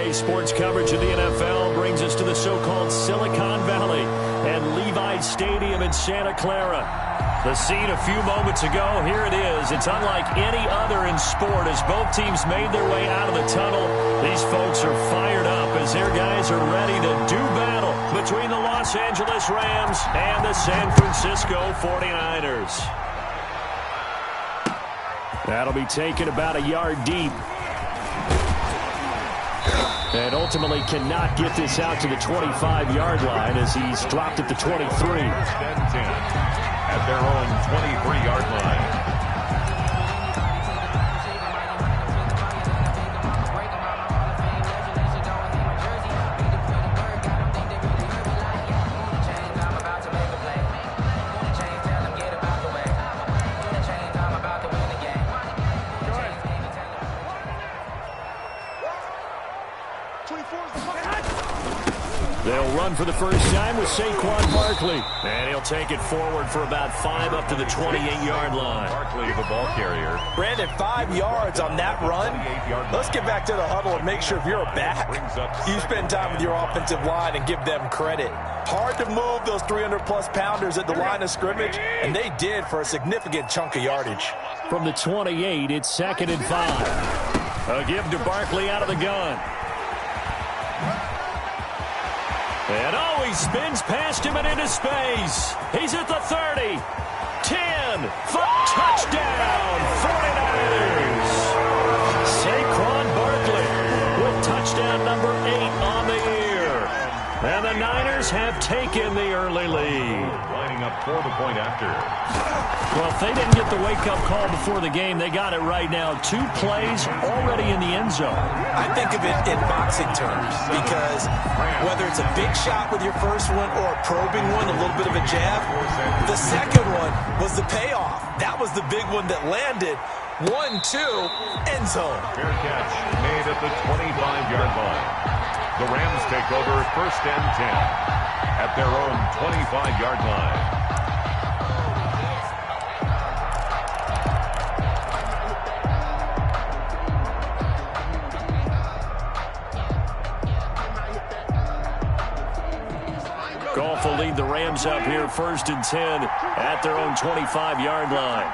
Today's sports coverage of the NFL brings us to the so-called Silicon Valley and Levi Stadium in Santa Clara. The scene a few moments ago, here it is. It's unlike any other in sport as both teams made their way out of the tunnel. These folks are fired up as their guys are ready to do battle between the Los Angeles Rams and the San Francisco 49ers. That'll be taken about a yard deep. And ultimately cannot get this out to the 25-yard line as he's dropped at the 23. At their own 23-yard line. They'll run for the first time with Saquon Barkley. And he'll take it forward for about 5 up to the 28-yard line. Barkley, the ball carrier. Brandon, 5 yards on that run. Let's get back to the huddle and make sure if you're a back, you spend time with your offensive line and give them credit. Hard to move those 300-plus pounders at the line of scrimmage, and they did for a significant chunk of yardage. From the 28, it's 2nd and 5. A give to Barkley out of the gun. And he spins past him and into space. He's at the 30, 10, 5, touchdown, 49ers. Saquon Barkley with touchdown number 8 on the year. And the Niners have taken the early lead. Lining up for the point after. Well, if they didn't get the wake-up call before the game, they got it right now. 2 plays already in the end zone. I think of it in boxing terms because whether it's a big shot with your first one or a probing one, a little bit of a jab, the second one was the payoff. That was the big one that landed. 1-2, end zone. Fair catch made at the 25-yard line. The Rams take over 1st and 10 at their own 25-yard line. Goff will lead the Rams up here 1st and 10 at their own 25-yard line.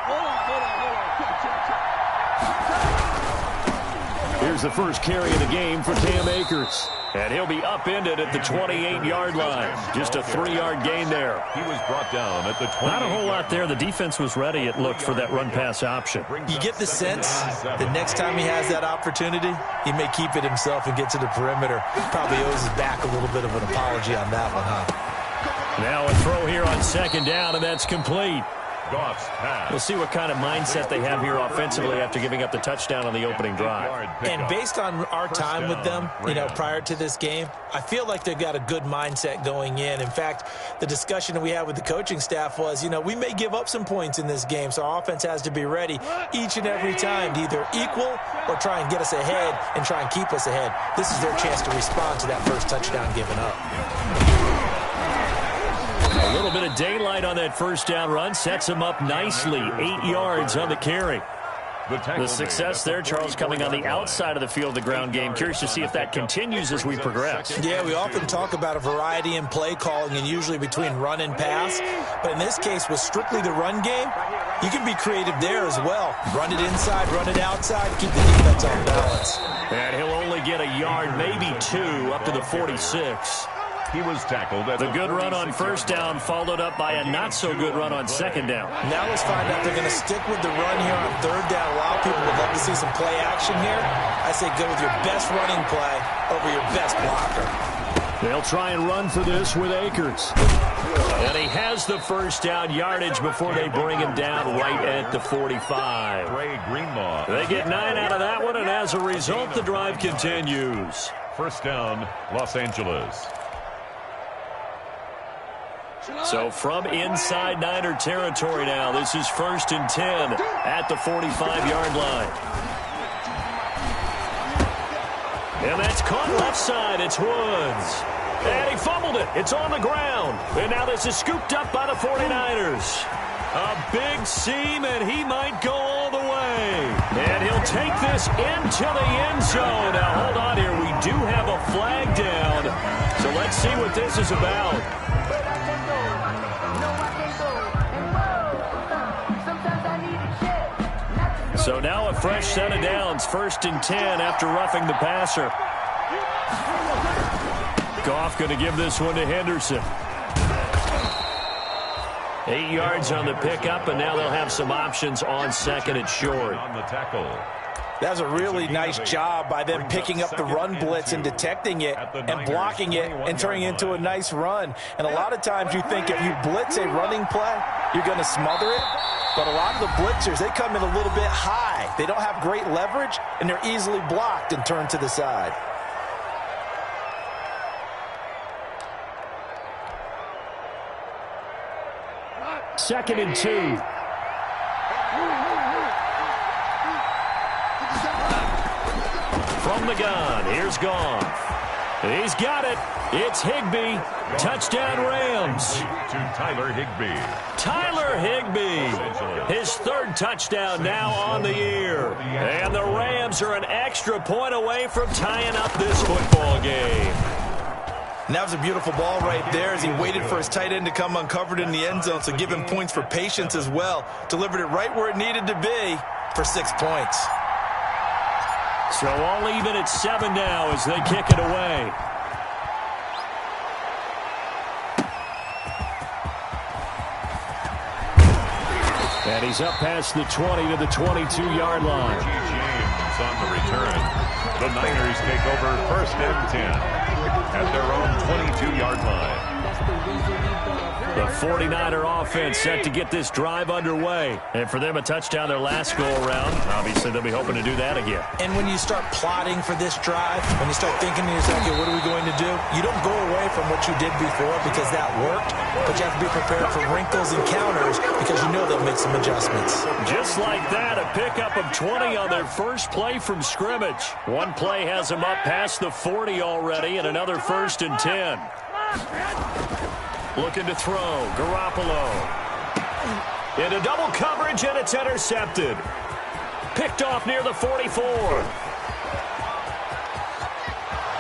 Here's the first carry of the game for Cam Akers. And he'll be upended at the 28-yard line. Just a 3-yard gain there. He was brought down at the 28. Not a whole lot there. The defense was ready, it looked, for that run-pass option. You get the sense that next time he has that opportunity, he may keep it himself and get to the perimeter. Probably owes his back a little bit of an apology on that one, huh? Now a throw here on 2nd down, and that's complete. Goff's pass. We'll see what kind of mindset they have here offensively after giving up the touchdown on the opening drive. And based on our time with them, prior to this game, I feel like they've got a good mindset going in. In fact, the discussion that we had with the coaching staff was, we may give up some points in this game, so our offense has to be ready each and every time to either equal or try and get us ahead and try and keep us ahead. This is their chance to respond to that first touchdown given up. A little bit of daylight on that first down run sets him up nicely. 8 yards on the carry. The success there, Charles, coming on the outside of the field, the ground game. Curious to see if that continues as we progress. Yeah, we often talk about a variety in play calling and usually between run and pass. But in this case, with strictly the run game, you can be creative there as well. Run it inside, run it outside, keep the defense on balance. And he'll only get a yard, maybe 2, up to the 46. He was tackled at the good run on 1st down, followed up by a not-so-good run on 2nd down. Now let's find out they're going to stick with the run here on 3rd down. A lot of people would love to see some play action here. I say go with your best running play over your best blocker. They'll try and run for this with Akers. And he has the first down yardage before they bring him down right at the 45. They get 9 out of that one, and as a result, the drive continues. 1st down, Los Angeles. So from inside Niner territory now, this is 1st and 10 at the 45-yard line. And that's caught left side. It's Woods. And he fumbled it. It's on the ground. And now this is scooped up by the 49ers. A big seam, and he might go all the way. And he'll take this into the end zone. Now, hold on here. We do have a flag down. So let's see what this is about. So now a fresh set of downs. 1st and 10 after roughing the passer. Goff going to give this one to Henderson. 8 yards on the pickup, and now they'll have some options on 2nd and short. On the tackle. That's a really nice job by them picking up the run blitz and detecting it and blocking it and turning it into a nice run. And a lot of times you think if you blitz a running play, you're going to smother it. But a lot of the blitzers, they come in a little bit high. They don't have great leverage, and they're easily blocked and turned to the side. Second and 2. From the gun, here's Goff. He's got it. It's Higbee. Touchdown Rams. To Tyler Higbee. Tyler Higbee. His 3rd touchdown now on the year. And the Rams are an extra point away from tying up this football game. And that was a beautiful ball right there as he waited for his tight end to come uncovered in the end zone, so give him points for patience as well. Delivered it right where it needed to be for 6 points. So all even at 7 now as they kick it away. And he's up past the 20 to the 22-yard line. James on the return. The Niners take over 1st and 10 at their own 22-yard line. The 49er offense set to get this drive underway. And for them, a touchdown their last go-around. Obviously, they'll be hoping to do that again. And when you start plotting for this drive, when you start thinking to yourself, okay, what are we going to do? You don't go away from what you did before because that worked, but you have to be prepared for wrinkles and counters because you know they'll make some adjustments. Just like that, a pickup of 20 on their first play from scrimmage. One play has them up past the 40 already, and another 1st and 10. Looking to throw. Garoppolo. Into double coverage, and it's intercepted. Picked off near the 44.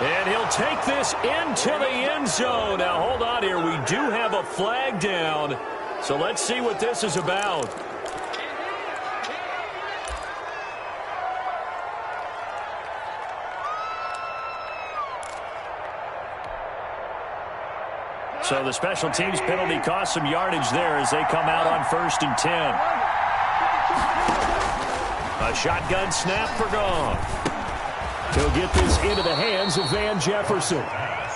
And he'll take this into the end zone. Now, hold on here. We do have a flag down. So let's see what this is about. So the special teams penalty cost some yardage there as they come out on 1st and 10. A shotgun snap for Goff. He'll get this into the hands of Van Jefferson.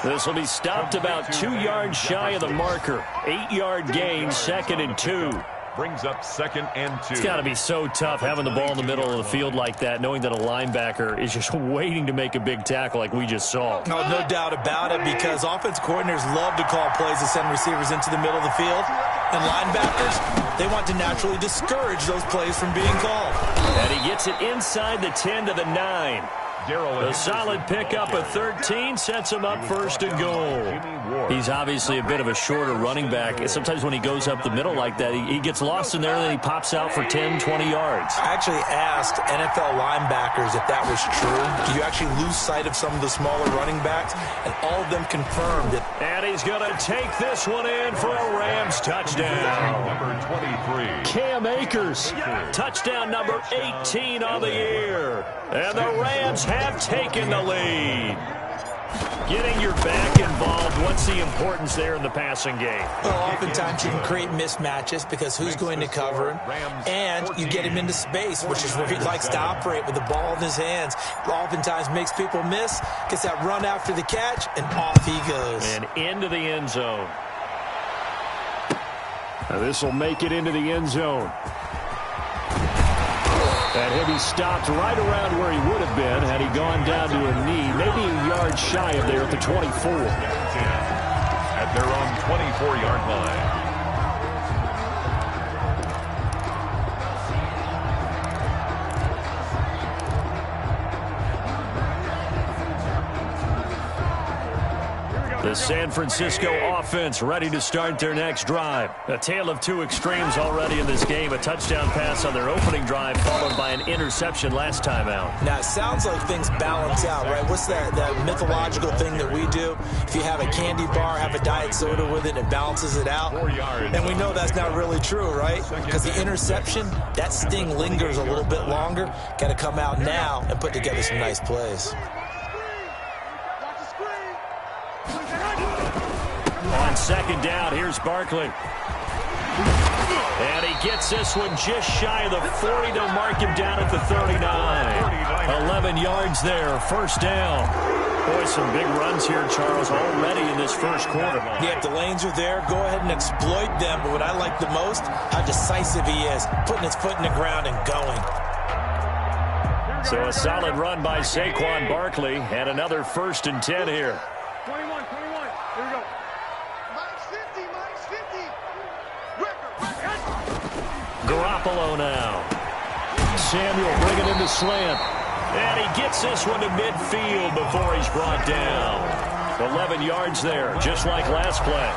This will be stopped about 2 yards shy of the marker. 8-yard gain, 2nd and 2. Brings up 2nd and 2. It's got to be so tough having the ball in the middle of the field like that, knowing that a linebacker is just waiting to make a big tackle like we just saw. No doubt about it, because offense coordinators love to call plays to send receivers into the middle of the field. And linebackers, they want to naturally discourage those plays from being called. And he gets it inside the 10 to the 9. A solid pickup of 13 sets him up 1st and goal. He's obviously a bit of a shorter running back. Sometimes when he goes up the middle like that, he gets lost in there and then he pops out for 10, 20 yards. I actually asked NFL linebackers if that was true. Do you actually lose sight of some of the smaller running backs? And all of them confirmed it. And he's going to take this one in for a Rams touchdown. Number 23. Cam Akers, touchdown number 18 on the year. And the Rams have taken the lead. Getting your back involved, what's the importance there in the passing game? Well, oftentimes you can create mismatches because who's going to cover him, and you get him into space, which is where he likes to operate with the ball in his hands. Oftentimes makes people miss, gets that run after the catch, and off he goes. And into the end zone. Now this will make it into the end zone. That Higbee stopped right around where he would have been had he gone down to a knee, maybe a yard shy of there at the 24. At their own 24-yard line. The San Francisco offense ready to start their next drive. A tale of two extremes already in this game. A touchdown pass on their opening drive followed by an interception last time out. Now, it sounds like things balance out, right? What's that mythological thing that we do? If you have a candy bar, have a diet soda with it, it balances it out. And we know that's not really true, right? Because the interception, that sting lingers a little bit longer. Got to come out now and put together some nice plays. On second down, here's Barkley. And he gets this one just shy of the 40. They'll mark him down at the 39. 11 yards there, first down. Boy, some big runs here, Charles, already in this first quarter. Yeah, if the lanes are there, go ahead and exploit them. But what I like the most, how decisive he is, putting his foot in the ground and going. So a solid run by Saquon Barkley, and another 1st and 10 here. 21. Here we go. Garoppolo now. Samuel bringing in the slant. And he gets this one to midfield before he's brought down. 11 yards there, just like last play.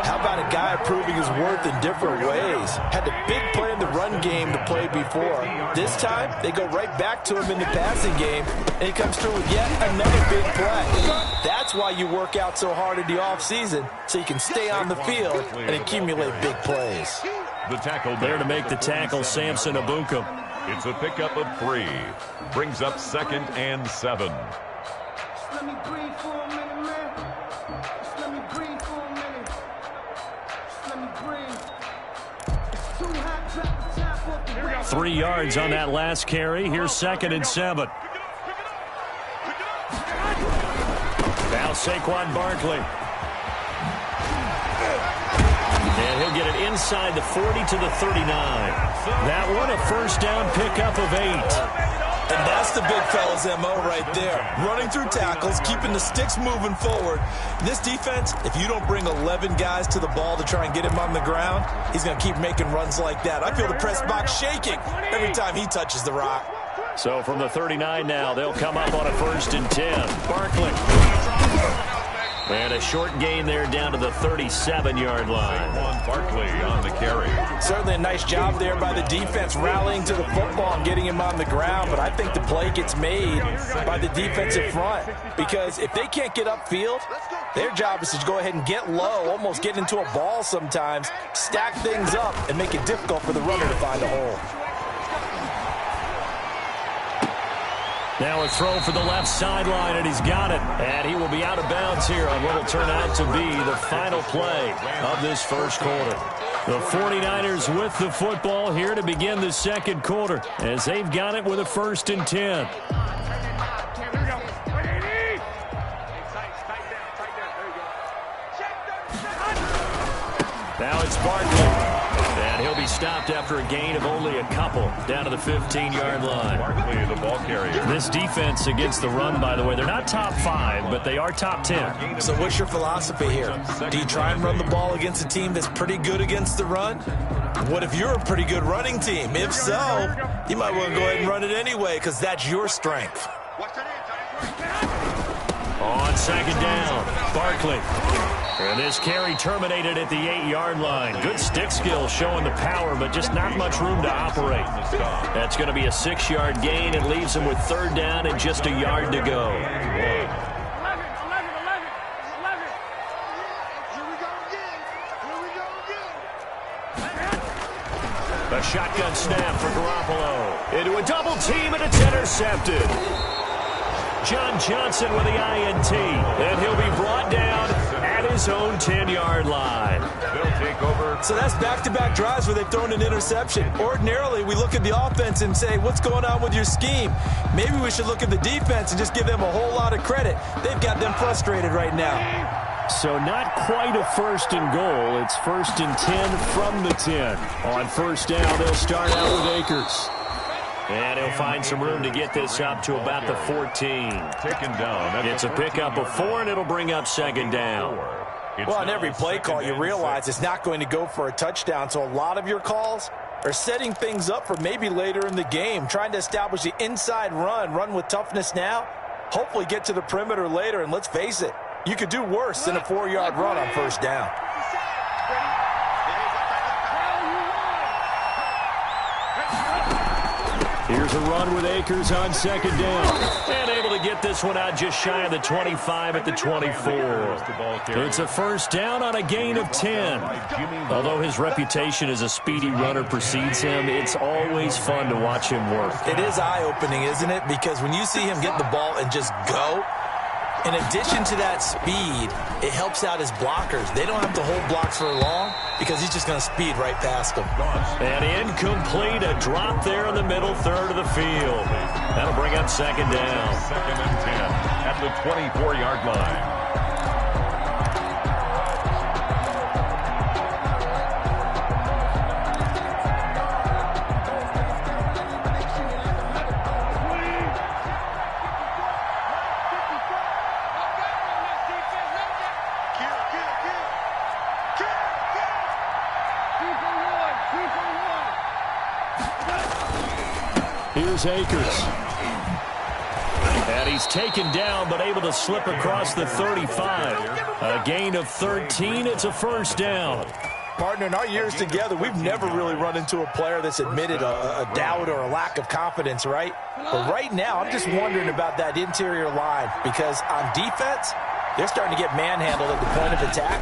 How about a guy proving his worth in different ways? Had the big play in the run game to play before. This time, they go right back to him in the passing game, and he comes through with yet another big play. That's why you work out so hard in the offseason, so you can stay on the field and accumulate big plays. The tackle There to make the tackle, Samson Abukum. It's a pickup of 3. Brings up 2nd and 7. Let me breathe for a minute, man. Just let me breathe for a minute. Just let me breathe. It's too hot, drop the top off the ground. 3 yards on that last carry. Here's 2nd and 7. Now Saquon Barkley. And he'll get it inside the 40 to the 39. That one, a first down pickup of 8. And that's the big fella's MO right there. Running through tackles, keeping the sticks moving forward. This defense, if you don't bring 11 guys to the ball to try and get him on the ground, he's going to keep making runs like that. I feel the press box shaking every time he touches the rock. So from the 39 now, they'll come up on a 1st and 10. Barkley. And a short gain there down to the 37-yard line. Barkley on the carry. Certainly a nice job there by the defense rallying to the football and getting him on the ground, but I think the play gets made by the defensive front because if they can't get upfield, their job is to go ahead and get low, almost get into a ball sometimes, stack things up, and make it difficult for the runner to find a hole. Now a throw for the left sideline, and he's got it. And he will be out of bounds here on what will turn out to be the final play of this first quarter. The 49ers with the football here to begin the second quarter as they've got it with a 1st and 10. Now it's Barkley. And he'll be stopped after a gain of only a couple down to the 15-yard line. Barkley, the ball carrier. This defense against the run, by the way, they're not top 5, but they are top 10. So what's your philosophy here? Do you try and run the ball against a team that's pretty good against the run? What if you're a pretty good running team? If so, you might want to go ahead and run it anyway because that's your strength. On second down, Barkley. And this carry terminated at the 8-yard line. Good stick skill showing the power, but just not much room to operate. That's going to be a 6-yard gain and leaves him with 3rd down and just a yard to go. 11. A shotgun snap for Garoppolo. Into a double team, and it's intercepted. John Johnson with the INT, and he'll be brought down at his own 10-yard line. They'll take over. So that's back-to-back drives where they've thrown an interception. Ordinarily, we look at the offense and say, what's going on with your scheme? Maybe we should look at the defense and just give them a whole lot of credit. They've got them frustrated right now. So not quite a 1st and goal. It's 1st and 10 from the 10. On 1st down, they'll start out with Akers. And he'll find some room to get this up to about the 14. Taken down. It's a pickup of 4, and it'll bring up 2nd down. Well, on every play call, you realize it's not going to go for a touchdown. So a lot of your calls are setting things up for maybe later in the game, trying to establish the inside run with toughness now, hopefully get to the perimeter later. And let's face it, You could do worse than a 4-yard run on first down. Here's a run with Akers on second down. And able to get this one out just shy of the 25 at the 24. It's a first down on a gain of 10. Although his reputation as a speedy runner precedes him, it's always fun to watch him work. It is eye-opening, isn't it? Because when you see him get the ball and just go, in addition to that speed, it helps out his blockers. They don't have to hold blocks for long because he's just going to speed right past them. And incomplete, a drop there in the middle third of the field. That'll bring up second down. Second and 10 at the 24-yard line. Here's Akers. And he's taken down, but able to slip across the 35. A gain of 13. It's a first down. Partner, in our years together, we've never really run into a player that's admitted a doubt or a lack of confidence, right? But right now, I'm just wondering about that interior line because on defense, they're starting to get manhandled at the point of attack.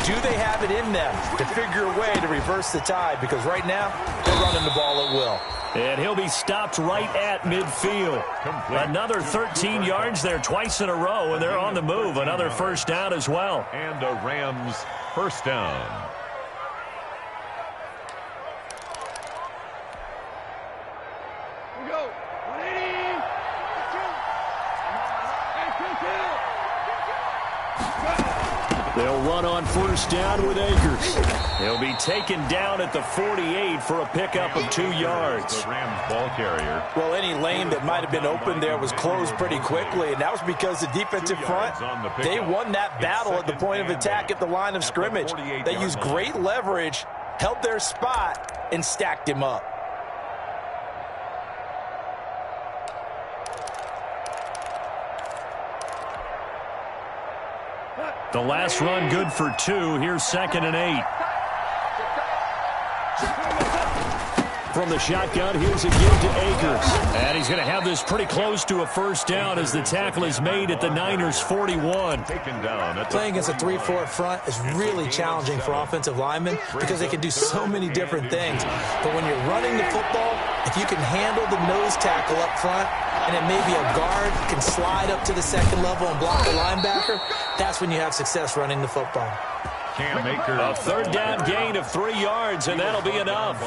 Do they have it in them to figure a way to reverse the tide? Because right now, they're running the ball at will. And he'll be stopped right at midfield. Another 13 yards there twice in a row, and they're on the move. Another first down as well. And a Rams first down. We go. 180. They'll run on first down with Akers. He'll be taken down at the 48 for a pickup of 2 yards. The Rams ball carrier. Well, any lane that might have been open there was closed pretty quickly, and that was because the defensive front, they won that battle at the point of attack at the line of scrimmage. They used great leverage, held their spot, and stacked him up. The last run good for 2. Here's second and 8. From the shotgun, here's a give to Akers. And he's going to have this pretty close to a first down as the tackle is made at the Niners' 41. Taken down. Playing against a 3-4 front is really challenging for offensive linemen because they can do so many different things. But when you're running the football, if you can handle the nose tackle up front, and then maybe a guard can slide up to the second level and block the linebacker, that's when you have success running the football. A third down gain of 3 yards, and that'll be enough.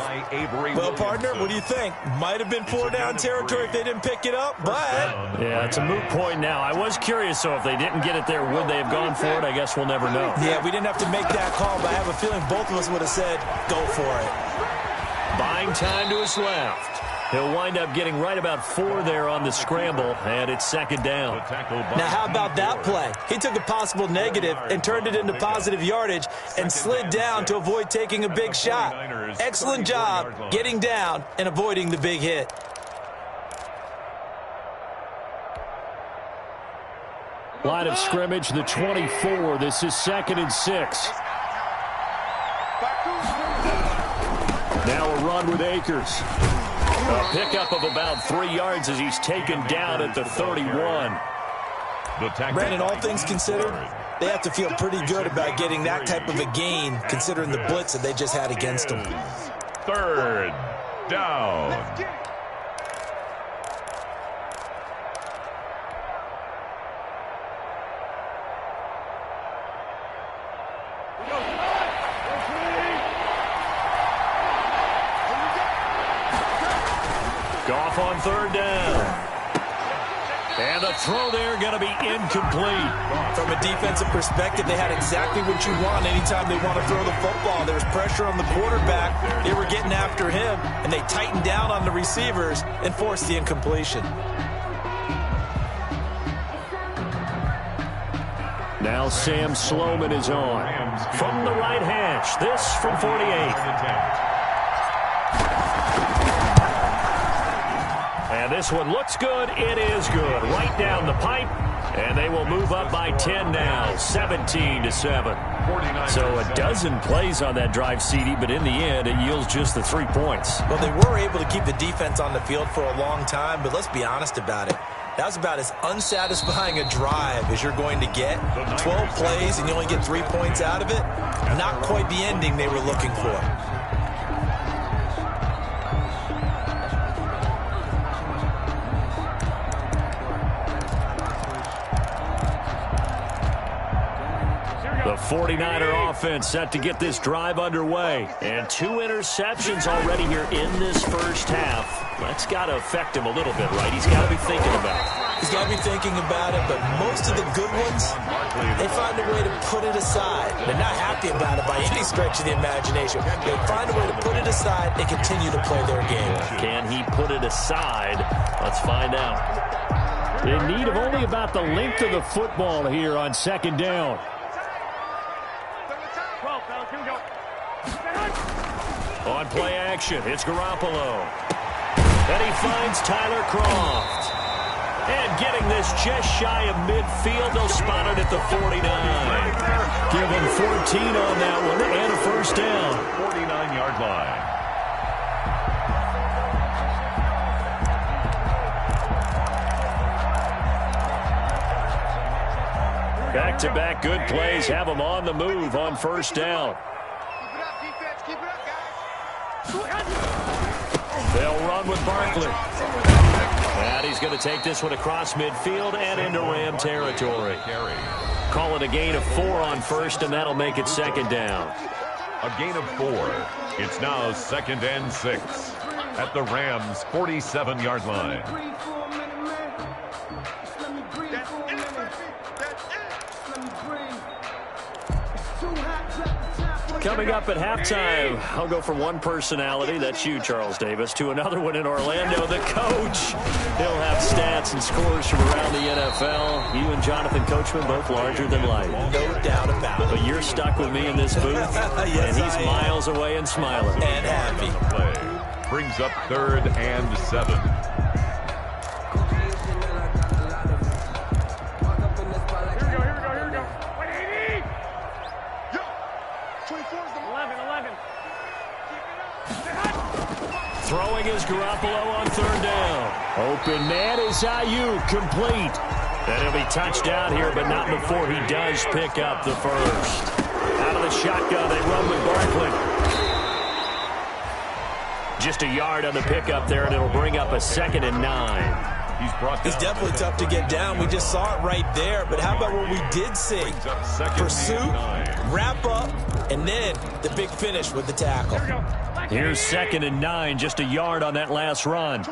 Well, partner, what do you think? Might have been 4-down territory if they didn't pick it up, but... Yeah, it's a moot point now. I was curious, so if they didn't get it there, would they have gone for it? I guess we'll never know. Yeah, we didn't have to make that call, but I have a feeling both of us would have said, go for it. Buying time to his left. He'll wind up getting right about 4 there on the scramble, and it's second down. Now, how about that play? He took a possible negative and turned it into positive yardage and slid down to avoid taking a big shot. Excellent job getting down and avoiding the big hit. Line of scrimmage, the 24. This is second and 6. Now a run with Akers. A pickup of about 3 yards as he's taken down at the 31. Brandon, all things considered, they have to feel pretty good about getting that type of a gain considering the blitz that they just had against them. Third down. Goff on third down. And the throw there going to be incomplete. From a defensive perspective, they had exactly what you want anytime they want to throw the football. There was pressure on the quarterback. They were getting after him, and they tightened down on the receivers and forced the incompletion. Now Sam Sloman is on. From the right hash, this from 48. And this one looks good. It is good. Right down the pipe. And they will move up by 10 now, 17-7. So a dozen plays on that drive, CD, but in the end, it yields just the 3 points. Well, they were able to keep the defense on the field for a long time, but let's be honest about it. That was about as unsatisfying a drive as you're going to get. 12 plays and you only get 3 points out of it. Not quite the ending they were looking for. The 49er offense set to get this drive underway. And 2 interceptions already here in this first half. That's got to affect him a little bit, right? He's got to be thinking about it. He's got to be thinking about it, but most of the good ones, they find a way to put it aside. They're not happy about it by any stretch of the imagination. They find a way to put it aside and continue to play their game. Can he put it aside? Let's find out. In need of only about the length of the football here on second down. On play action, it's Garoppolo. And he finds Tyler Kroft. And getting this just shy of midfield, they'll spot it at the 49. Give him 14 on that one and a first down. 49-yard line. Back-to-back good plays have them on the move on first down. They'll run with Barkley. And he's going to take this one across midfield and into Ram territory. Call it a gain of 4 on first, and that'll make it second down. A gain of 4. It's now 2nd and 6 at the Rams' 47-yard line. Coming up at halftime, I'll go from one personality, that's you, Charles Davis, to another one in Orlando, the coach. He'll have stats and scores from around the NFL. You and Jonathan Coachman, both larger than life. No doubt about it. But you're stuck with me in this booth, yes, and he's miles away and smiling. And happy. Play brings up 3rd and 7. Throwing is Garoppolo on 3rd down. Open man is Ayuk, complete. And he'll be touchdown here, but not before he does pick up the first. Out of the shotgun, they run with Barkley. Just a yard on the pickup there, and it'll bring up a 2nd and 9. He's definitely tough to get down. We just saw it right there. But how about what we did see? Pursuit, wrap up, and then the big finish with the tackle. Here's 2nd and 9, just a yard on that last run.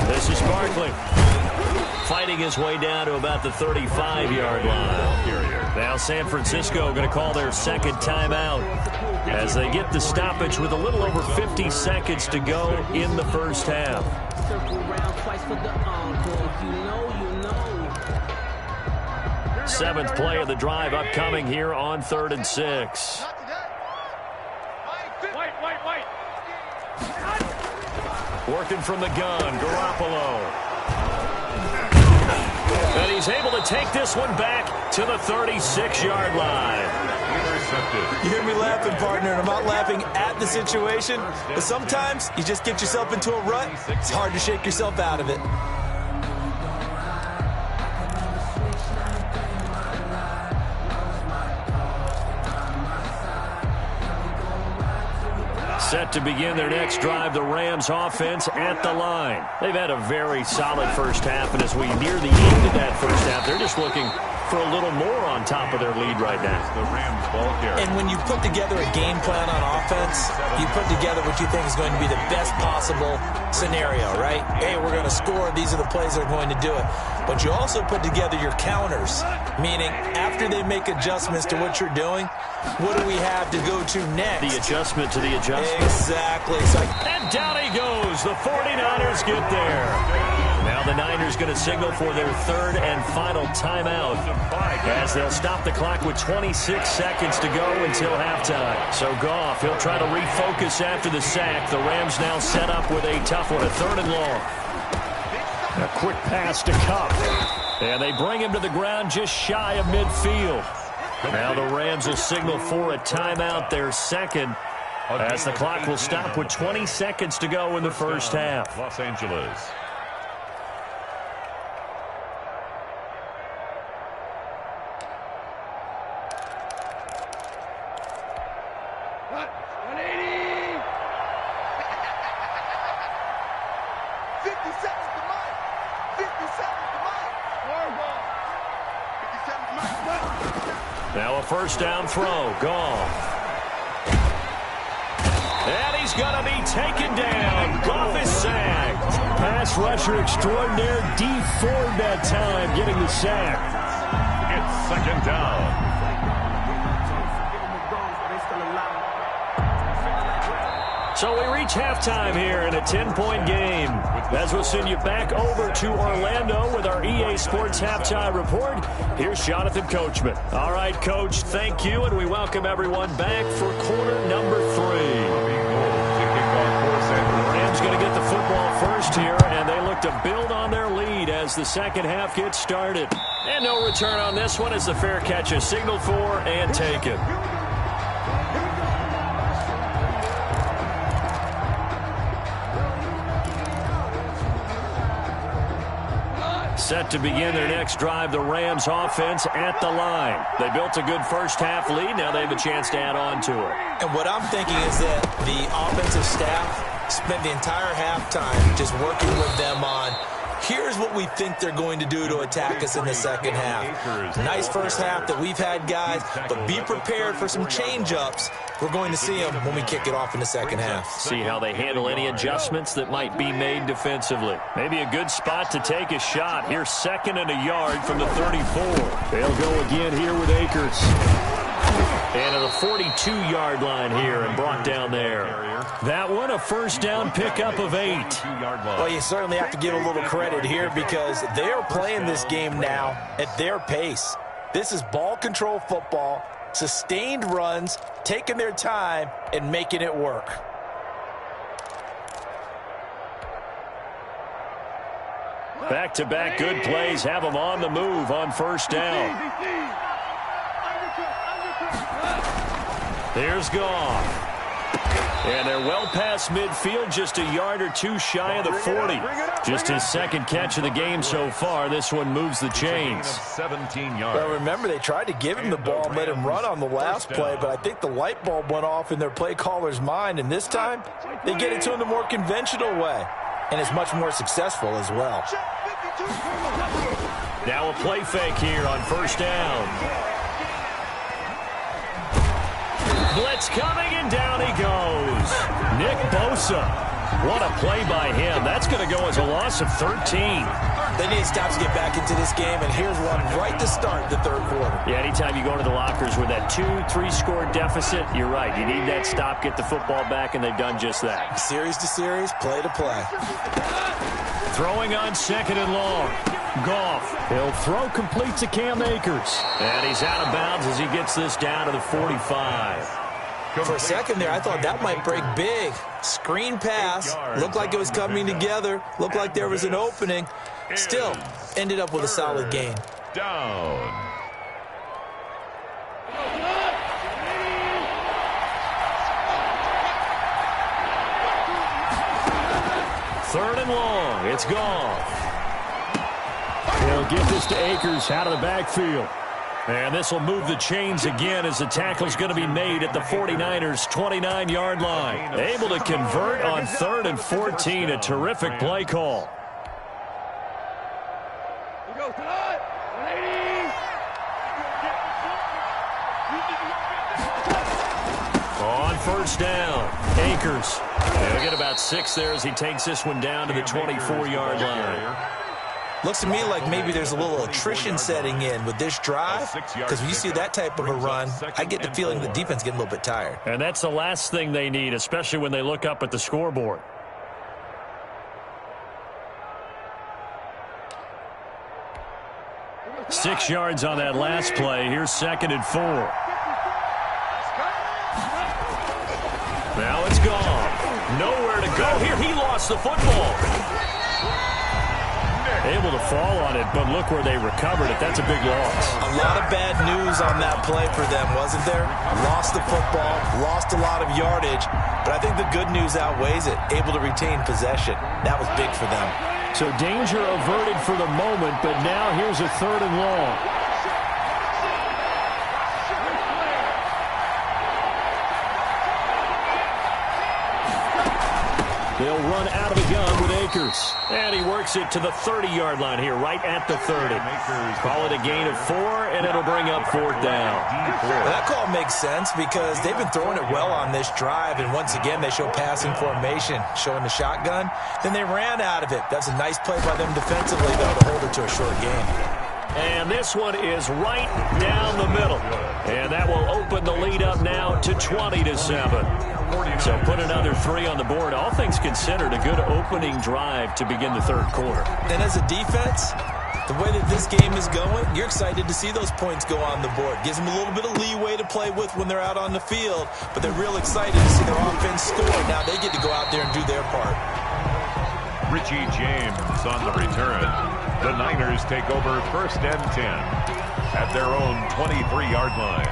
This is Barkley. Fighting his way down to about the 35-yard line. Now San Francisco going to call their 2nd timeout as they get the stoppage with a little over 50 seconds to go in the first half. 7th play of the drive upcoming here on 3rd and 6. Working from the gun, Garoppolo. And he's able to take this one back to the 36-yard line. Intercepted. You hear me laughing, partner, and I'm not laughing at the situation, but sometimes you just get yourself into a rut. It's hard to shake yourself out of it. Set to begin their next drive, the Rams offense at the line. They've had a very solid first half, and as we near the end of that first half, they're just looking for a little more on top of their lead right now. The Rams ball carrier. And when you put together a game plan on offense, you put together what you think is going to be the best possible scenario, right? Hey, we're going to score. These are the plays that are going to do it. But you also put together your counters, meaning after they make adjustments to what you're doing, what do we have to go to next? The adjustment to the adjustment. Exactly. And down he goes. The 49ers get there. Now the Niners going to signal for their 3rd and final timeout as they'll stop the clock with 26 seconds to go until halftime. So Goff, he'll try to refocus after the sack. The Rams now set up with a tough one, a 3rd and long. A quick pass to Cup. And they bring him to the ground just shy of midfield. Now the Rams will signal for a timeout, their second, as the clock will stop with 20 seconds to go in the first half. Los Angeles. Now a first down throw. Goff. And he's going to be taken down. Goff is sacked. Pass rusher extraordinaire D. Ford that time getting the sack. It's second down. So we reach halftime here in a 10-point game. As we'll send you back over to Orlando with our EA Sports Halftime Report, here's Jonathan Coachman. All right, Coach, thank you, and we welcome everyone back for quarter number 3. The Rams going to get the football first here, and they look to build on their lead as the second half gets started. And no return on this one as the fair catch is signaled for and taken. Set to begin their next drive, the Rams offense at the line. They built a good first half lead. Now they have a chance to add on to it. And what I'm thinking is that the offensive staff spent the entire halftime just working with them on, here's what we think they're going to do to attack us in the second half. Nice first half that we've had, guys, but be prepared for some change-ups. We're going to see them when we kick it off in the second half. See how they handle any adjustments that might be made defensively. Maybe a good spot to take a shot. Here's second and a yard from the 34. They'll go again here with Akers. And at the 42-yard line here and brought down there. That one, a first down pickup of 8. Well, you certainly have to give a little credit here because they are playing this game now at their pace. This is ball control football, sustained runs, taking their time, and making it work. Back-to-back good plays have them on the move on first down. Here's Goff. And they're well past midfield, just a yard or two shy of the 40. Just his second catch of the game so far. This one moves the chains. 17 yards. Well, remember, they tried to give him the ball and let him run on the last play, but I think the light bulb went off in their play caller's mind, and this time they get it to him the more conventional way, and it's much more successful as well. Now a play fake here on first down. Blitz coming, and down he goes. Nick Bosa. What a play by him. That's going to go as a loss of 13. They need stops to get back into this game, and here's one right to start the third quarter. Yeah, anytime you go into the lockers with that 2-3 score deficit, you're right. You need that stop, get the football back, and they've done just that. Series to series, play to play. Throwing on second and long. Goff. He'll throw complete to Cam Akers. And he's out of bounds as he gets this down to the 45. For a second there, I thought that might break big. Screen pass. Looked like it was coming together. Looked like there was an opening. Still, ended up with a solid gain. Down. Third and long. It's Goff. He'll get this to Akers out of the backfield. And this will move the chains again as the tackle's going to be made at the 49ers' 29-yard line. Able to convert on 3rd and 14. A terrific play call. On first down, Akers. He'll get about 6 there as he takes this one down to the 24-yard line. Looks to me like maybe there's a little attrition setting in with this drive, because when you see that type of a run, I get the feeling the defense getting a little bit tired. And that's the last thing they need, especially when they look up at the scoreboard. Six yards on that last play. Here's 2nd and 4. Now it's gone. Nowhere to go here. He lost the football. Able to fall on it, but look where they recovered it. That's a big loss. A lot of bad news on that play for them, wasn't there? Lost the football, lost a lot of yardage, but I think the good news outweighs it. Able to retain possession. That was big for them. So danger averted for the moment, but now here's a 3rd and long. They'll run out of the gun with Akers. And he works it to the 30-yard line here, right at the 30. Call it a gain of 4, and it'll bring up 4th down. Well, that call makes sense because they've been throwing it well on this drive, and once again, they show passing formation, showing the shotgun. Then they ran out of it. That's a nice play by them defensively, though, to hold it to a short gain. And this one is right down the middle. And that will open the lead up now to 20-7. So put another 3 on the board. All things considered, a good opening drive to begin the 3rd quarter. And as a defense, the way that this game is going, you're excited to see those points go on the board. Gives them a little bit of leeway to play with when they're out on the field, but they're real excited to see their offense score. Now they get to go out there and do their part. Richie James on the return. The Niners take over 1st and 10 at their own 23-yard line.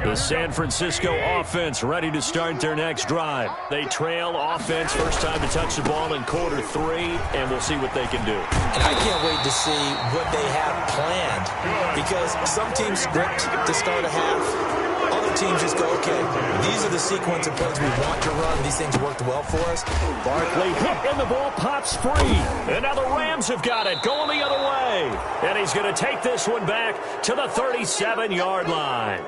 The San Francisco offense ready to start their next drive. They trail offense, first time to touch the ball in quarter 3, and we'll see what they can do. And I can't wait to see what they have planned, because some teams script to start a half. Other teams just go, okay, these are the sequence of plays we want to run. These things worked well for us. Barkley hit, and the ball pops free. And now the Rams have got it, going the other way. And he's going to take this one back to the 37-yard line.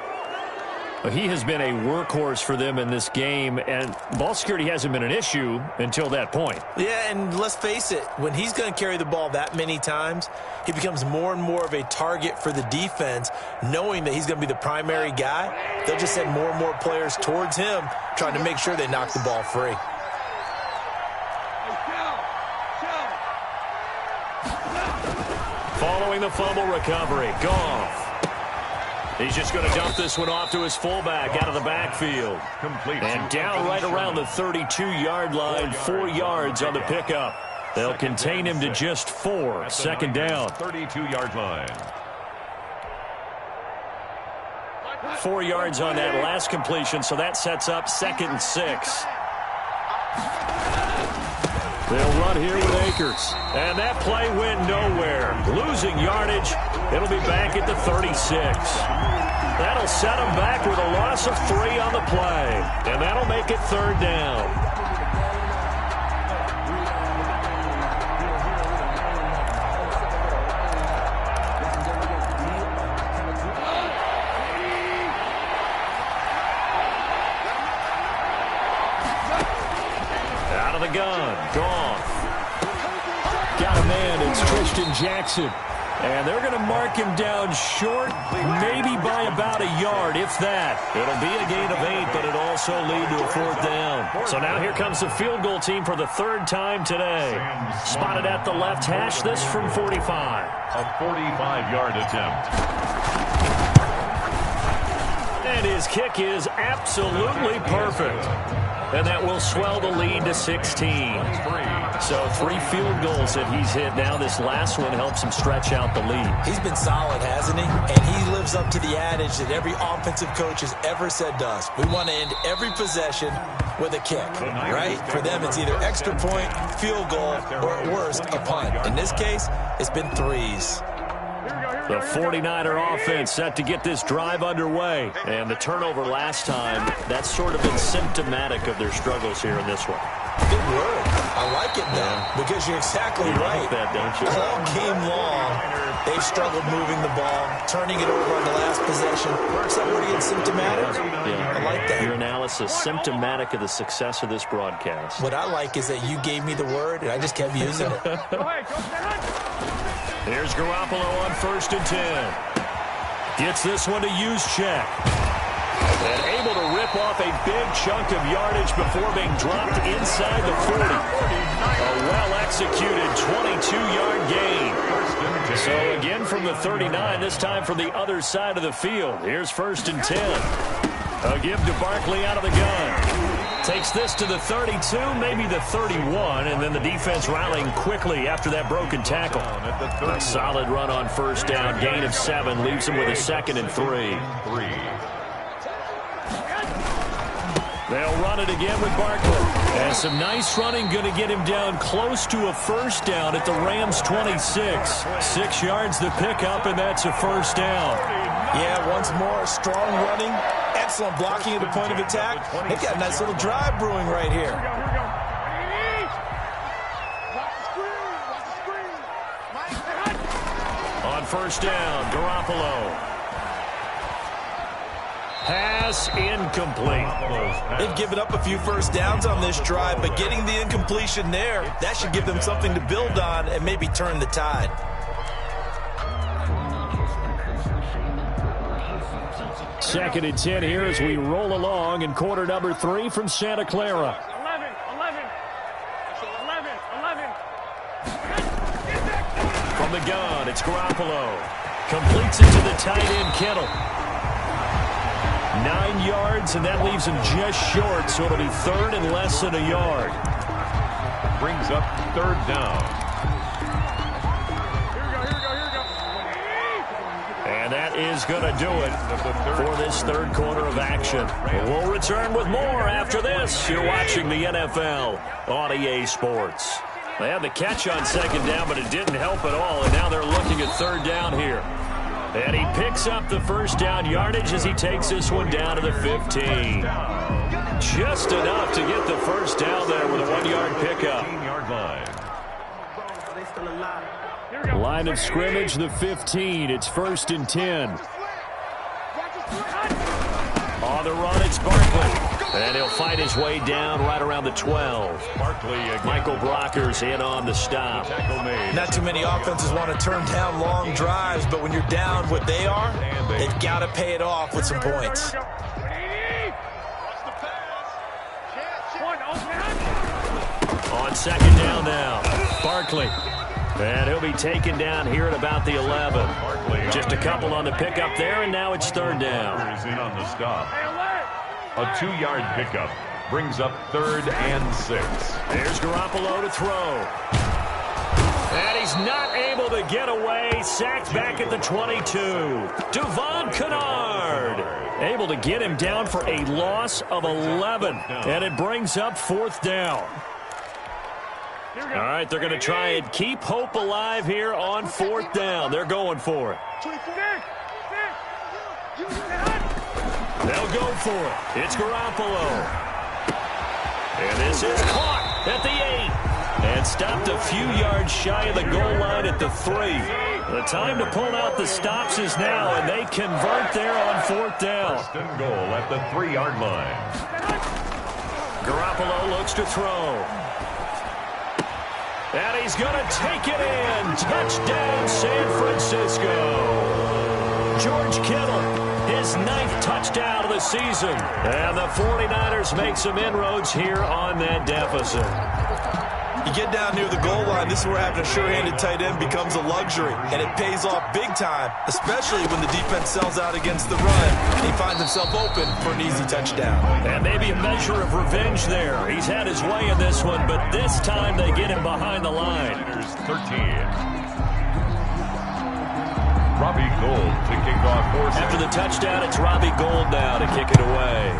He has been a workhorse for them in this game, and ball security hasn't been an issue until that point. Yeah, and let's face it, when he's going to carry the ball that many times, he becomes more and more of a target for the defense, knowing that he's going to be the primary guy. They'll just send more and more players towards him, trying to make sure they knock the ball free. Following the fumble recovery, Goff. He's just going to dump this one off to his fullback out of the backfield. Complete. And down right around the 32-yard line, 4 yards on the pickup. They'll contain him to just 4. 2nd down. 32-yard line. 4 yards on that last completion, so that sets up 2nd and 6. They'll run here with Akers. And that play went nowhere. Losing yardage. It'll be back at the 36. That'll set them back with a loss of 3 on the play. And that'll make it 3rd down. Out of the gun. Goff. Got a man. It's Christian Jackson. And they're going to mark him down short, maybe by about a yard, if that. It'll be a gain of 8, but it'll also lead to a 4th down. So now here comes the field goal team for the 3rd time today. Spotted at the left hash, this from 45. A 45-yard attempt. And his kick is absolutely perfect. And that will swell the lead to 16. So 3 field goals that he's hit. Now this last one helps him stretch out the lead. He's been solid, hasn't he? And he lives up to the adage that every offensive coach has ever said to us. We want to end every possession with a kick, right? For them, it's either extra point, field goal, or at worst, a punt. In this case, it's been 3s. The 49er offense set to get this drive underway. And the turnover last time, that's sort of been symptomatic of their struggles here in this one. Good word. I like it now, because you're exactly right. Like that, don't you? All game long, they've struggled moving the ball, turning it over on the last possession. Is that word again, symptomatic? Yeah. I like that. Your analysis, symptomatic of the success of this broadcast. What I like is that you gave me the word, and I just kept using it. Here's Garoppolo on 1st and 10. Gets this one to Juszczyk. And able to rip off a big chunk of yardage before being dropped inside the 40. A well-executed 22-yard gain. So again from the 39, this time from the other side of the field. Here's 1st and 10. A give to Barkley out of the gun. Takes this to the 32, maybe the 31, and then the defense rallying quickly after that broken tackle. A solid run on first down, gain of 7, leaves him with a 2nd and 3. They'll run it again with Barkley. And some nice running going to get him down close to a first down at the Rams 26. 6 yards the pickup, and that's a first down. Yeah, once more, strong running, excellent blocking at the point of attack. They've got a nice little drive brewing right here. On first down, Garoppolo. Pass incomplete. They've given up a few first downs on this drive, but getting the incompletion there, that should give them something to build on and maybe turn the tide. Second and 10 here as we roll along in quarter number 3 from Santa Clara. 11. From the gun, it's Garoppolo. Completes it to the tight end, Kittle. 9 yards, and that leaves him just short, so it'll be 3rd and less than a yard. Brings up 3rd down. And that is going to do it for this 3rd quarter of action. We'll return with more after this. You're watching the NFL on EA Sports. They had the catch on 2nd down, but it didn't help at all, and now they're looking at 3rd down here. And he picks up the first down yardage as he takes this one down to the 15. Just enough to get the first down there with a 1-yard pickup. 15-yard line. Line of scrimmage, the 15. It's 1st and 10. On the run, it's Barkley. And he'll fight his way down right around the 12. Barkley again. Michael Brocker's in on the stop. Not too many offenses want to turn down long drives, but when you're down what they are, they've got to pay it off with some points. On 2nd down now, Barkley. And he'll be taken down here at about the 11. Just a couple on the pickup there, and now it's 3rd down. Is in on the stop. A 2-yard pickup brings up 3rd and 6. There's Garoppolo to throw. And he's not able to get away. Sacked back at the 22. Devon Kennard able to get him down for a loss of 11. And it brings up 4th down. All right, they're going to try and keep hope alive here on 4th down. They're going for it. They'll go for it. It's Garoppolo. And this is caught at the 8. And stopped a few yards shy of the goal line at the 3. The time to pull out the stops is now, and they convert there on 4th down. 1st and goal at the 3-yard line. Garoppolo looks to throw. And he's going to take it in. Touchdown, San Francisco. George Kittle, his 9th touchdown of the season. And the 49ers make some inroads here on that deficit. You get down near the goal line, this is where having a sure-handed tight end becomes a luxury, and it pays off big time, especially when the defense sells out against the run, and he finds himself open for an easy touchdown. And maybe a measure of revenge there. He's had his way in this one, but this time they get him behind the line. 13. Robbie Gould to kick off 4th. After the touchdown, it's Robbie Gould now to kick it away.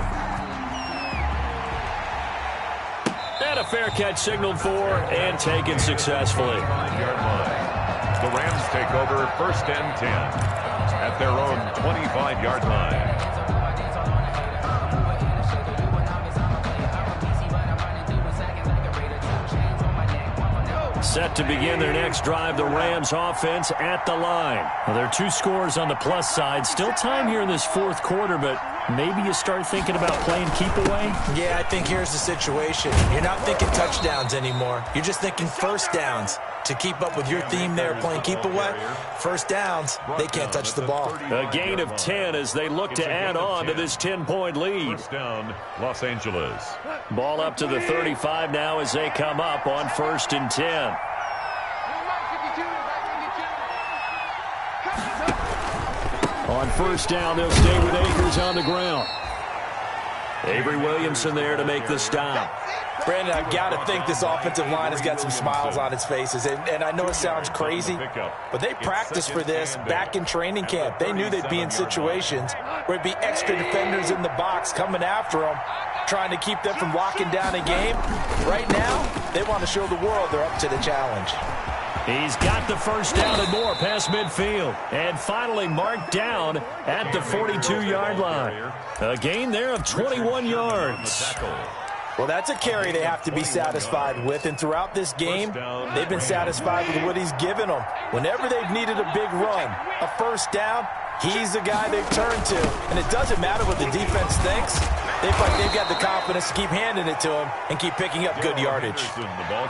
And a fair catch signaled for and taken successfully. 5-yard line. The Rams take over 1st and 10 at their own 25-yard line. Set to begin their next drive, the Rams offense at the line. Well, there are 2 scores on the plus side. Still time here in this 4th quarter, but maybe you start thinking about playing keep away? Yeah, I think here's the situation. You're not thinking touchdowns anymore. You're just thinking first downs. To keep up with your theme there, playing keep away, first downs, they can't touch the ball. A gain of 10 as they look to add on to this 10-point lead. 1st down, Los Angeles. Ball up to the 35 now as they come up on 1st and 10. On 1st down, they'll stay with Akers on the ground. Avery Williamson there to make the stop. Brandon, I've got to think this offensive line has got some smiles on its faces. And I know it sounds crazy, but they practiced for this back in training camp. They knew they'd be in situations where it'd be extra defenders in the box coming after them, trying to keep them from locking down a game. Right now, they want to show the world they're up to the challenge. He's got the first down and more past midfield. And finally marked down at the 42-yard line. A gain there of 21 yards. Well, that's a carry they have to be satisfied with, and throughout this game, they've been satisfied with what he's given them. Whenever they've needed a big run, a first down, he's the guy they've turned to. And it doesn't matter what the defense thinks. They feel like they've got the confidence to keep handing it to him and keep picking up good yardage.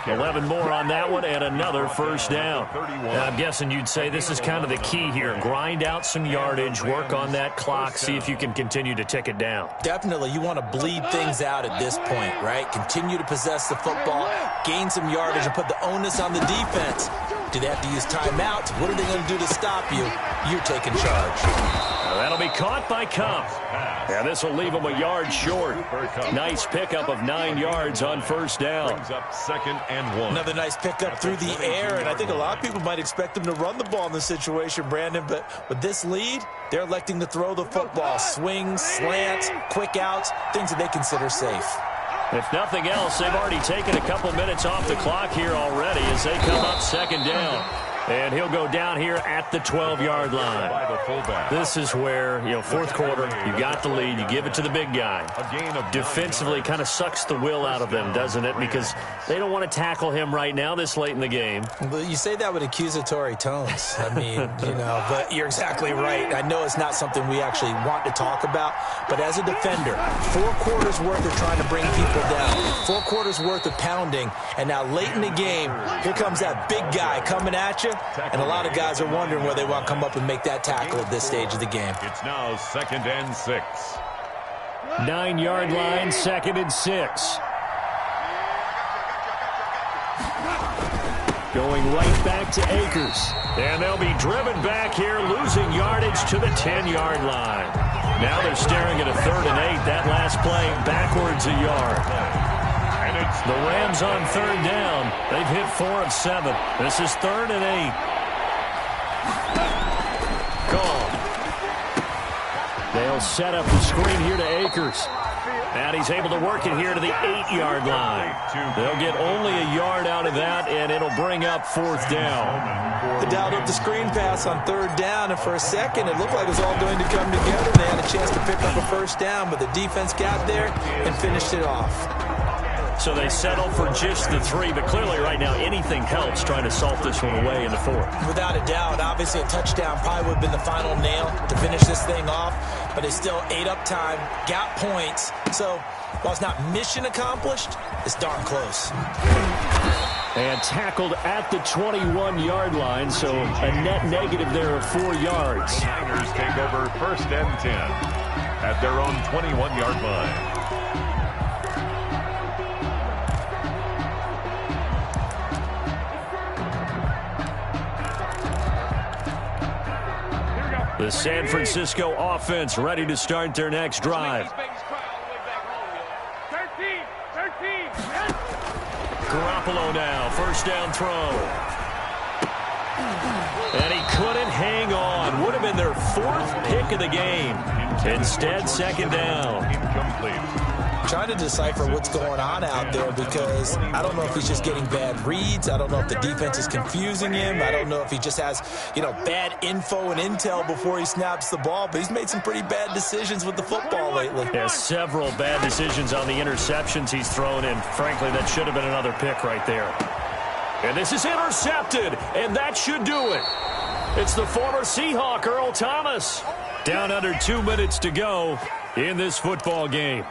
11 more on that one and another first down. Now, I'm guessing you'd say this is kind of the key here. Grind out some yardage, work on that clock, see if you can continue to tick it down. Definitely. You want to bleed things out at this point, right? Continue to possess the football, gain some yardage, and put the onus on the defense. Do they have to use timeouts? What are they going to do to stop you? You're taking charge. That'll be caught by Cup. And this will leave him a yard short. Nice pickup of 9 yards on first down. Second and 1. Another nice pickup through the air, and I think a lot of people might expect them to run the ball in this situation, Brandon, but with this lead, they're electing to throw the football. Swings, slants, quick outs, things that they consider safe. If nothing else, they've already taken a couple minutes off the clock here already as they come up second down. And he'll go down here at the 12-yard line. This is where, fourth quarter, you got the lead, you give it to the big guy. Defensively kind of sucks the will out of them, doesn't it? Because they don't want to tackle him right now this late in the game. Well, you say that with accusatory tones. I mean, but you're exactly right. I know it's not something we actually want to talk about, but as a defender, 4 quarters worth of trying to bring people down, 4 quarters worth of pounding, and now late in the game, here comes that big guy coming at you. And a lot of guys are wondering where they want to come up and make that tackle at this stage of the game. It's now 2nd and 6. 9-yard line, 2nd and 6. Going right back to Akers. And they'll be driven back here, losing yardage to the 10-yard line. Now they're staring at a 3rd and 8. That last play backwards a yard. The Rams on 3rd down. They've hit 4 of 7. This is 3rd and 8. Gone. They'll set up the screen here to Akers. And he's able to work it here to the 8-yard line. They'll get only a yard out of that, and it'll bring up 4th down. They dialed up the screen pass on 3rd down, and for a second it looked like it was all going to come together. They had a chance to pick up a first down, but the defense got there and finished it off. So they settle for just the 3, but clearly right now anything helps trying to salt this one away in the 4th. Without a doubt, obviously a touchdown probably would have been the final nail to finish this thing off, but it's still ate up time, got points. So while it's not mission accomplished, it's darn close. And tackled at the 21-yard line, so a net negative there of 4 yards. The Niners take over 1st and 10 at their own 21-yard line. The San Francisco offense ready to start their next drive. Garoppolo now, first down throw. And he couldn't hang on. Would have been their 4th pick of the game. Instead, 2nd down. Incomplete. Trying to decipher what's going on out there because I don't know if he's just getting bad reads. I don't know if the defense is confusing him. I don't know if he just has, bad info and intel before he snaps the ball. But he's made some pretty bad decisions with the football lately. Yeah, several bad decisions on the interceptions he's thrown in. Frankly, that should have been another pick right there. And this is intercepted, and that should do it. It's the former Seahawk, Earl Thomas. Down under 2 minutes to go in this football game.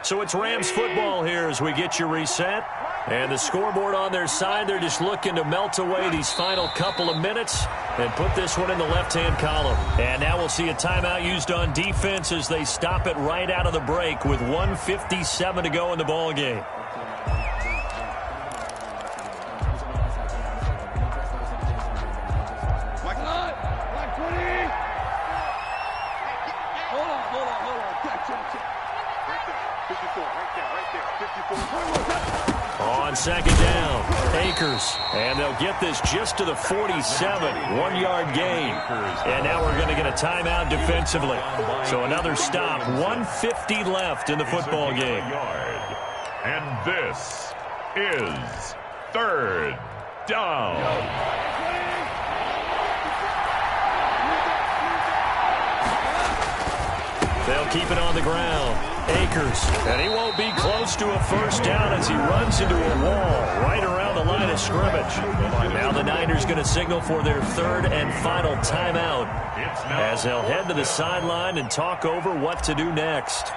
So it's Rams football here as we get you reset. And the scoreboard on their side, they're just looking to melt away these final couple of minutes and put this one in the left-hand column. And now we'll see a timeout used on defense as they stop it right out of the break with 1:57 to go in the ball game. Hold on. On second down, Akers. And they'll get this just to the 47, 1-yard gain. And now we're going to get a timeout defensively. So another stop, 1:50 left in the football game. And this is third down. They'll keep it on the ground. Akers. And he won't be close to a first down as he runs into a wall right around the line of scrimmage. Now the Niners going to signal for their third and final timeout as they'll head to the sideline and talk over what to do next.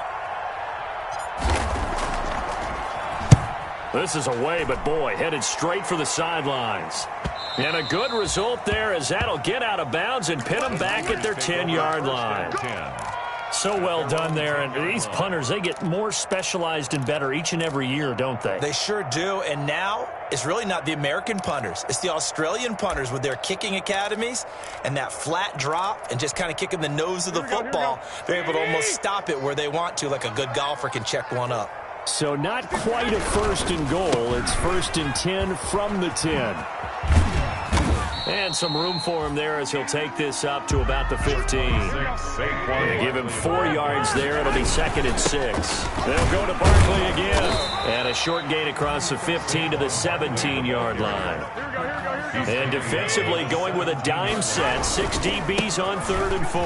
This is away, but boy, headed straight for the sidelines. And a good result there as that'll get out of bounds and pin them back at their 10-yard line. So well done there, and these punters, they get more specialized and better each and every year, don't they? They sure do, and now it's really not the American punters. It's the Australian punters with their kicking academies and that flat drop and just kind of kicking the nose of the football. They're able to almost stop it where they want to, like a good golfer can check one up. So not quite a first and goal. It's 1st and 10 from the 10. And some room for him there as he'll take this up to about the 15. They give him 4 yards there. It'll be 2nd and 6. They'll go to Barkley again. And a short gain across the 15 to the 17-yard line. And defensively going with a dime set. 6 DBs on 3rd and 4.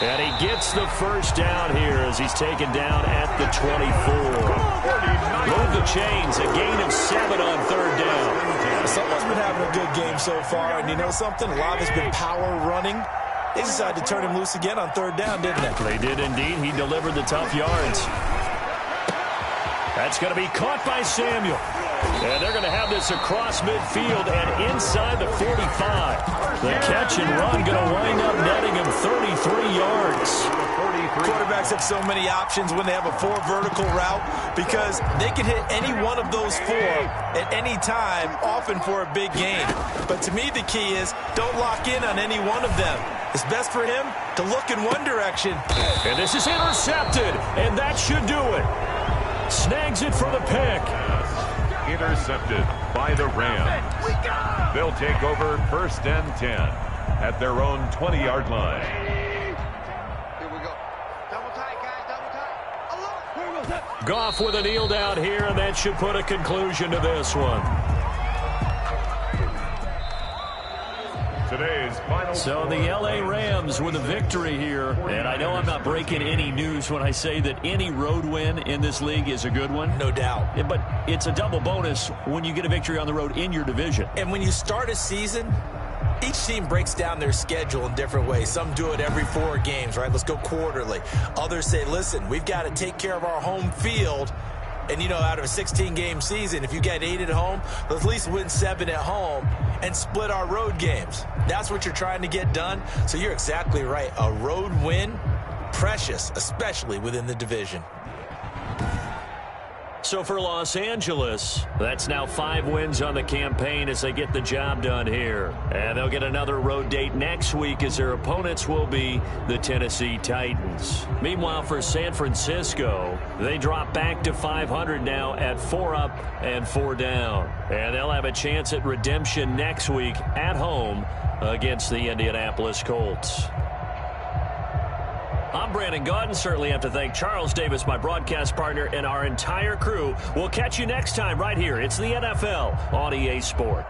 And he gets the first down here as he's taken down at the 24. Move the chains, a gain of 7 on 3rd down. Someone's been having a good game so far, and you know something? A lot of it's been power running. They decided to turn him loose again on 3rd down, didn't they? They did indeed. He delivered the tough yards. That's going to be caught by Samuel. And they're going to have this across midfield and inside the 45. The catch and run going to wind up netting him 33 yards. Quarterbacks have so many options when they have a 4 vertical route because they can hit any one of those 4 at any time, often for a big gain. But to me, the key is don't lock in on any one of them. It's best for him to look in one direction. And this is intercepted, and that should do it. Snags it for the pick. Intercepted by the Rams. They'll take over 1st and 10 at their own 20-yard line. Here we go. Double tight, guys. Double tight. Goff with a kneel down here, and that should put a conclusion to this one. Today's final. So the L.A. Rams with a victory here. And I know I'm not breaking any news when I say that any road win in this league is a good one. No doubt. But it's a double bonus when you get a victory on the road in your division. And when you start a season, each team breaks down their schedule in different ways. Some do it every 4 games, right? Let's go quarterly. Others say, listen, we've got to take care of our home field. And, you know, out of a 16-game season, if you get 8 at home, let's at least win 7 at home and split our road games. That's what you're trying to get done. So you're exactly right. A road win, precious, especially within the division. So for Los Angeles, that's now 5 wins on the campaign as they get the job done here. And they'll get another road date next week as their opponents will be the Tennessee Titans. Meanwhile, for San Francisco, they drop back to 500 now at 4 up and 4 down. And they'll have a chance at redemption next week at home against the Indianapolis Colts. I'm Brandon Gaudin. Certainly have to thank Charles Davis, my broadcast partner, and our entire crew. We'll catch you next time right here. It's the NFL on EA Sport.